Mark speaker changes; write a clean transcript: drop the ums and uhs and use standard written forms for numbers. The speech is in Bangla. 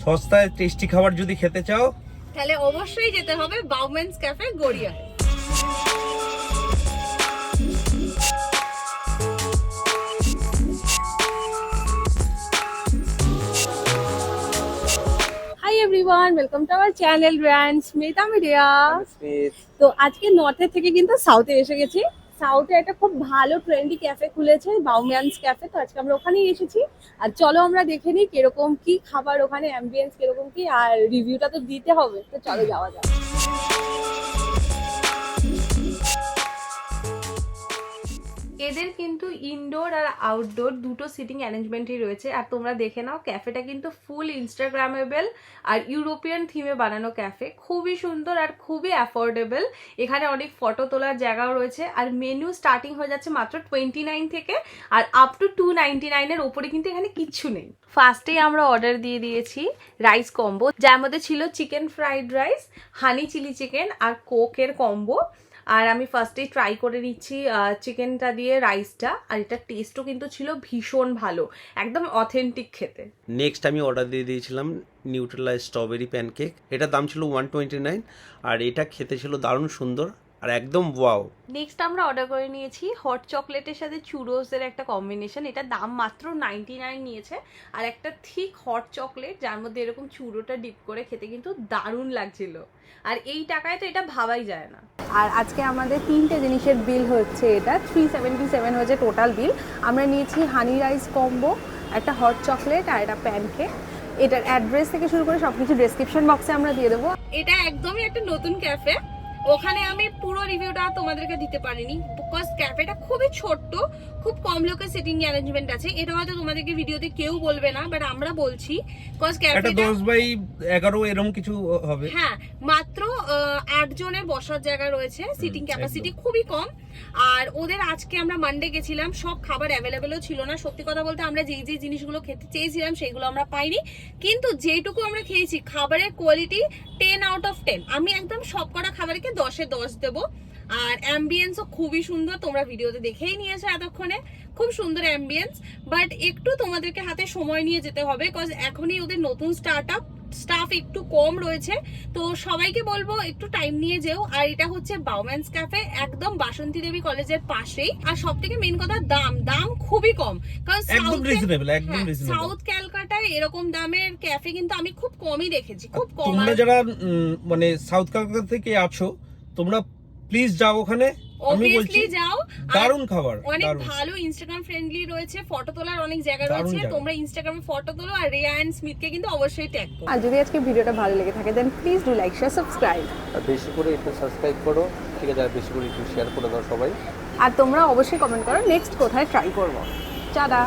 Speaker 1: সস্তায় টেস্টি খাবার যদি খেতে চাও
Speaker 2: তাহলে অবশ্যই যেতে হবে Bauman's cafe Garia. Hi everyone, welcome to our channel Brand Smith. আমি রিয়া। তো আজকে নর্থের থেকে কিন্তু সাউথে এসে গেছি। সাউথে একটা খুব ভালো ট্রেন্ডি ক্যাফে খুলেছে, বাউম্যানস ক্যাফে। তো আজকে আমরা ওখানেই এসেছি। আর চলো আমরা দেখে নিই কিরকম কি খাবার, ওখানে অ্যাম্বিয়েন্স কিরকম কি, আর রিভিউটা তো দিতে হবে। তো চলো যাওয়া যাক। এদের কিন্তু ইনডোর আর আউটডোর দুটো সিটিং অ্যারেঞ্জমেন্টই রয়েছে। আর তোমরা দেখে নাও, ক্যাফেটা কিন্তু ফুল ইনস্টাগ্রামেবল আর ইউরোপিয়ান থিমে বানানো ক্যাফে। খুবই সুন্দর আর খুবই অ্যাফোর্ডেবল। এখানে অনেক ফটো তোলার জায়গাও রয়েছে। আর মেনু স্টার্টিং হয়ে যাচ্ছে মাত্র 29 থেকে, আর আপ টু 299-এর ওপরে কিন্তু এখানে কিচ্ছু নেই। ফার্স্টেই আমরা অর্ডার দিয়ে দিয়েছি রাইস কম্বো, যার মধ্যে ছিল chicken fried rice, honey chilli chicken আর কোকের কম্বো। আর আমি ফার্স্টেই ট্রাই করে নিচ্ছি চিকেনটা দিয়ে রাইসটা, আর এটার টেস্টও কিন্তু ছিল ভীষণ ভালো, একদম অথেন্টিক খেতে।
Speaker 3: নেক্সট আমি অর্ডার দিয়ে দিয়েছিলাম নিউট্রেলা স্ট্রবেরি প্যানকেক। এটার দাম ছিল 129, আর এটা খেতে ছিল দারুণ সুন্দর আর একদম ওয়াও।
Speaker 2: নেক্সট আমরা অর্ডার করে নিয়েছি হট চকলেটের সাথে চুরোসের একটা কম্বিনেশন। এটা দাম মাত্র 99 নিয়েছে। আর একটা থিক হট চকলেট যার মধ্যে এরকম চুরোটা ডিপ করে খেতে কিন্তু দারুণ লাগছিল। আর এই টাকায় তো এটা ভাবাই যায় না। আর আজকে আমাদের তিনটে জিনিসের বিল হচ্ছে, এটা 377 হয়েছে টোটাল বিল। আমরা নিয়েছি হানি রাইস কম্বো, একটা হট চকলেট আর একটা প্যানকেক। এটার অ্যাড্রেস থেকে শুরু করে সবকিছু ডেসক্রিপশন বক্সে আমরা দিয়ে দেবো। এটা একদমই একটা নতুন ক্যাফে। ওখানে আমি পুরো রিভিউটা তোমাদেরকে দিতে পারিনি, বিকজ ক্যাফেটা খুবই ছোট্ট, খুব কম লোকের সিটিং অ্যারেঞ্জমেন্ট আছে। এটা হয়তো তোমাদেরকে ভিডিওতে কেউ বলবে না, বাট আমরা বলছি, বিকজ ক্যাফেটা
Speaker 1: 10/11 এরকম কিছু হবে।
Speaker 2: হ্যাঁ, মাত্র 8 জনের বসার জায়গা রয়েছে, সিটিং ক্যাপাসিটি খুবই কম। আর ওদের আজকে আমরা মানডে গেছিলাম, সব খাবার অ্যাভেলেবেলও ছিল না। সত্যি কথা বলতে আমরা যেই জিনিসগুলো খেতে চেয়েছিলাম সেইগুলো আমরা পাইনি, কিন্তু যেটুকু আমরা খেয়েছি খাবারের কোয়ালিটি 10 আউট অফ 10। আমি একদম সব কটা খাবারকে 10-এ 10 দেবো। আর অ্যাম্বিয়েন্সও খুবই সুন্দর, তোমরা ভিডিওতে দেখেই নিয়েছো এতক্ষণে। খুব সুন্দর অ্যাম্বিয়েন্স, বাট একটু তোমাদেরকে হাতে সময় নিয়ে যেতে হবে, বিকজ এখনই ওদের নতুন স্টাফ একটু কম রয়েছে। তো সবাইকে বলবো একটু টাইম নিয়ে যেও। আর এটা হচ্ছে বাউম্যানস ক্যাফে, একদম বাসন্তী দেবী কলেজের পাশেই। আর সব থেকে মেন কথা, দাম খুবই কম। কারণ সাউথ ক্যালকাটায় এরকম দামের ক্যাফে কিন্তু আমি খুব কমই দেখেছি, খুব কম।
Speaker 1: তোমরা যারা মানে সাউথ কলকাতা থেকে আছো, তোমরা প্লিজ যাও ওখানে। আমি বলছি
Speaker 2: যাও,
Speaker 1: দারুণ খাবার,
Speaker 2: অনেক ভালো ইনস্টাগ্রাম ফ্রেন্ডলি রয়েছে, ফটো তোলার অনেক জায়গা রয়েছে। তোমরা ইনস্টাগ্রামে ফটো তোলো, আর রিয়া এন্ড স্মিথকে কিন্তু অবশ্যই ট্যাগ করো। আর যদি আজকে ভিডিওটা ভালো লেগে থাকে, then please do like, share, subscribe.
Speaker 3: আর বেশি করে একটু সাবস্ক্রাইব করো, ঠিক আছে? আর বেশি করে একটু শেয়ার করে দাও সবাই।
Speaker 2: আর তোমরা অবশ্যই কমেন্ট করো নেক্সট কোথায় ট্রাই করবো। টাটা।